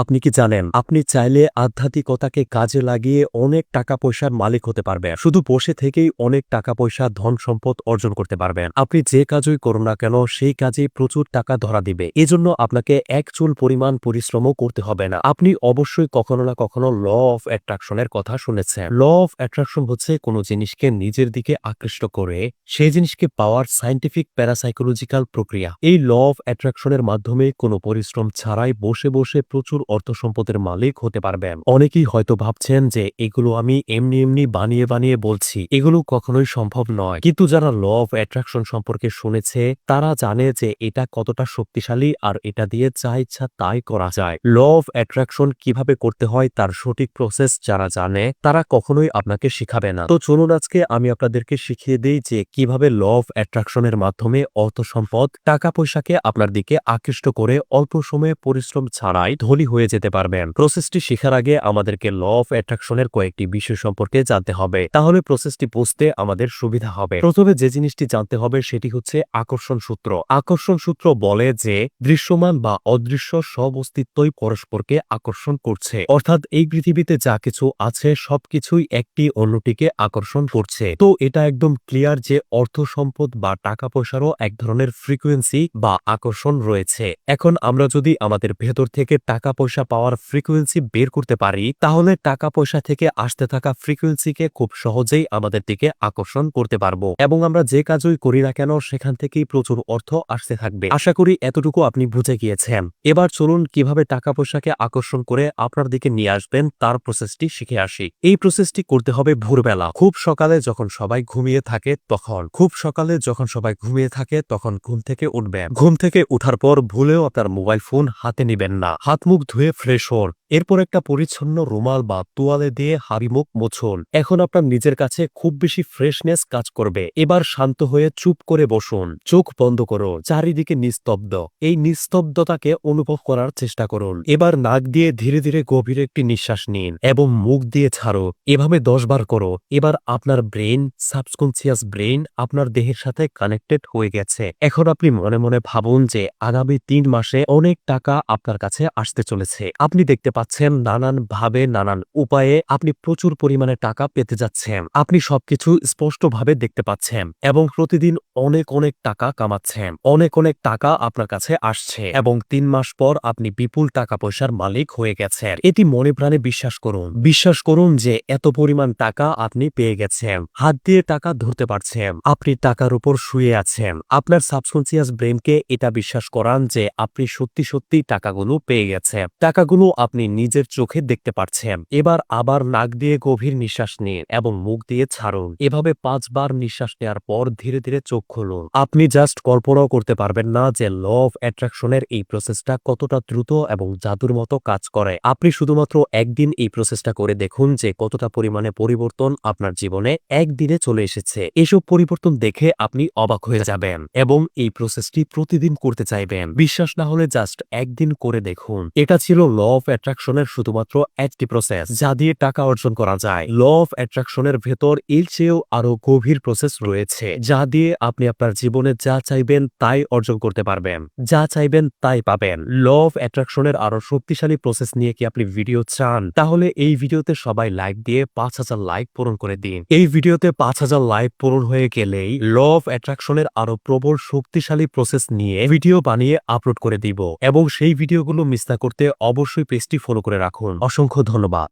আপনি কি জানেন আপনি চাইলে আধ্যাত্মিকতাকে কাজে লাগিয়ে অনেক টাকা পয়সার মালিক হতে পারবেন। শুধু বসে থেকেই অনেক টাকা পয়সা ধন সম্পদ অর্জন করতে পারবেন। আপনি যে কাজই করুন না কেন সেই কাজে প্রচুর টাকা ধরা দিবে। এজন্য আপনাকে এক চুল পরিমাণ পরিশ্রমও করতে হবে না। আপনি অবশ্যই কখনো না কখনো ল অফ অ্যাট্রাকশনের কথা শুনেছেন। ল অফ অ্যাট্রাকশন হচ্ছে কোনো জিনিসকে নিজের দিকে আকৃষ্ট করে সেই জিনিসকে পাওয়ার সায়েন্টিফিক প্যারাসাইকোলজিক্যাল প্রক্রিয়া। এই ল অফ অ্যাট্রাকশনের মাধ্যমে কোনো পরিশ্রম ছাড়াই বসে বসে প্রচুর অর্থ সম্পদের মালিক হতে পারবেন। অনেকেই হয়তো ভাবছেন যে এগুলো আমি এমনি এমনি বানিয়ে বানিয়ে বলছি, এগুলো কখনোই সম্ভব নয়। কিন্তু যারা ল অফ অ্যাট্রাকশন সম্পর্কে শুনেছে তারা জানে যে এটা কতটা শক্তিশালী আর এটা দিয়ে যা ইচ্ছা তাই করা যায়। ল অফ অ্যাট্রাকশন কিভাবে করতে হয় তার সঠিক প্রসেস যারা জানে তারা কখনোই আপনাকে শিখাবে না। তো চলুন আজকে আমি আপনাদেরকে শিখিয়ে দিই যে কিভাবে ল অফ অ্যাট্রাকশনের মাধ্যমে অর্থ সম্পদ টাকা পয়সাকে আপনার দিকে আকৃষ্ট করে অল্প সময়ে পরিশ্রম ছাড়াই ধনী হয়ে যেতে পারবেন। প্রসেসটি শেখার আগে আমাদেরকে ল অফ অ্যাট্রাকশনের কয়েকটি বিষয় সম্পর্কে জানতে হবে, তাহলে প্রসেসটি বুঝতে আমাদের সুবিধা হবে। প্রথমে যে জিনিসটি জানতে হবে সেটি হচ্ছে আকর্ষণ সূত্র। আকর্ষণ সূত্র বলে যে দৃশ্যমান বা অদৃশ্য সব অস্তিত্বই পরস্পরকে আকর্ষণ করছে, অর্থাৎ এই পৃথিবীতে যা কিছু আছে সবকিছুই একটি অন্যটিকে আকর্ষণ করছে। তো এটা একদম ক্লিয়ার যে অর্থ সম্পদ বা টাকা পয়সারও এক ধরনের ফ্রিকোয়েন্সি বা আকর্ষণ রয়েছে। এখন আমরা যদি আমাদের ভেতর থেকে টাকা পয়সা পাওয়ার ফ্রিকোয়েন্সি বের করতে পারি তাহলে টাকা পয়সা থেকে আসতে থাকা ফ্রিকোয়েন্সিকে খুব সহজেই আমাদের দিকে আকর্ষণ করতে পারবো এবং আমরা যে কাজই করি না কেন সেখান থেকেই প্রচুর অর্থ আসতে থাকবে। আশা করি এতটুকু আপনি বুঝে গিয়েছেন। এবার চলুন কিভাবে টাকা পয়সাকে আকর্ষণ করে আপনার দিকে নিয়ে আসবেন তার প্রসেসটি শিখে আসি। এই প্রসেসটি করতে হবে ভোরবেলা, খুব সকালে যখন সবাই ঘুমিয়ে থাকে তখন ঘুম থেকে উঠবেন। ঘুম থেকে উঠার পর ভুলেও আপনার মোবাইল ফোন হাতে নিবেন না। হাত মুখ ধুয়ে ফ্রেশ হন, এরপর একটা পরিচ্ছন্ন রুমাল বা তোয়ালে দিয়ে হাড়ি মুখ মোছুন। এখন আপনার নিজের কাছে খুব বেশি ফ্রেশনেস কাজ করবে। এবার শান্ত হয়ে চুপ করে বসুন, চোখ বন্ধ করো, চারিদিকে নিস্তব্ধ। এই নিস্তব্ধতাকে অনুভব করার চেষ্টা করুন। এবার নাক দিয়ে ধীরে ধীরে গভীর একটি নিঃশ্বাস নিন এবং মুখ দিয়ে ছাড়ো। এভাবে 10 বার করো। এবার আপনার ব্রেন, সাবকনসিয়াস ব্রেন আপনার দেহের সাথে কানেক্টেড হয়ে গেছে। এখন আপনি মনে মনে ভাবুন যে আগামী 3 মাসে অনেক টাকা আপনার কাছে আসতে চলেছে। আপনি দেখতে পাচ্ছেন নানান ভাবে নানান উপায়ে আপনি প্রচুর পরিমাণে টাকা পেতে যাচ্ছেন। আপনি সবকিছু স্পষ্টভাবে দেখতে পাচ্ছেন এবং প্রতিদিন অনেক অনেক টাকা কামাচ্ছেন। অনেক অনেক টাকা আপনার কাছে আসছে এবং 3 মাস পর আপনি বিপুল টাকা পয়সার মালিক হয়ে গেছেন। এটি মনে প্রাণে বিশ্বাস করুন। বিশ্বাস করুন যে এত পরিমাণ টাকা আপনি পেয়ে গেছেন। হাত দিয়ে টাকা ধরতে পারছেন। আপনি টাকার উপর শুয়ে আছেন। আপনার সাবকনসিয়াস ব্রেনকে এটা বিশ্বাস করান যে আপনি সত্যি সত্যি টাকাগুলো পেয়ে গেছেন। টাকাগুলো আপনি নিজের চোখে দেখতে পাচ্ছেন। এবার আবার নাক দিয়ে গভীর নিঃশ্বাস নিন এবং মুখ দিয়ে ছাড়ুন। এভাবে 5 বার নিঃশ্বাস নেওয়ার পর ধীরে ধীরে চোখ খুলুন। আপনি জাস্ট কল্পনাও করতে পারবেন না যে ল অফ অ্যাট্রাকশনের এই প্রসেসটা কতটা দ্রুত এবং জাদুর মতো কাজ করে। আপনি শুধুমাত্র একদিন এই প্রসেসটা করে দেখুন যে কতটা পরিমাণে পরিবর্তন আপনার জীবনে একদিনে চলে এসেছে। এসব পরিবর্তন দেখে আপনি অবাক হয়ে যাবেন এবং এই প্রসেসটি প্রতিদিন করতে চাইবেন। বিশ্বাস না হলে জাস্ট একদিন করে দেখুন। এটা ছিল ল অফ অ্যাট্রাকশনের শুধুমাত্র একটি প্রসেস যা দিয়ে টাকা অর্জন করা যায়। ল অফ অ্যাট্রাকশনের ভেতর এর চেয়েও আরো গভীর প্রসেস রয়েছে যা দিয়ে আপনি আপনার জীবনে যা চাইবেন তাই অর্জন করতে পারবেন, যা চাইবেন তাই পাবেন। ল অফ অ্যাট্রাকশনের আরো শক্তিশালী প্রসেস নিয়ে কি আপনি ভিডিও চান? তাহলে এই ভিডিওতে সবাই লাইক দিয়ে 5000 লাইক পূরণ করে দিন। এই ভিডিওতে 5000 লাইক পূরণ হয়ে গেলেই ল অফ অ্যাট্রাকশনের আরো প্রবল শক্তিশালী প্রসেস নিয়ে ভিডিও বানিয়ে আপলোড করে দিব এবং সেই ভিডিওগুলো মিস না করতে অবশ্যই পেজটি ফলো করে রাখুন। অসংখ্য ধন্যবাদ।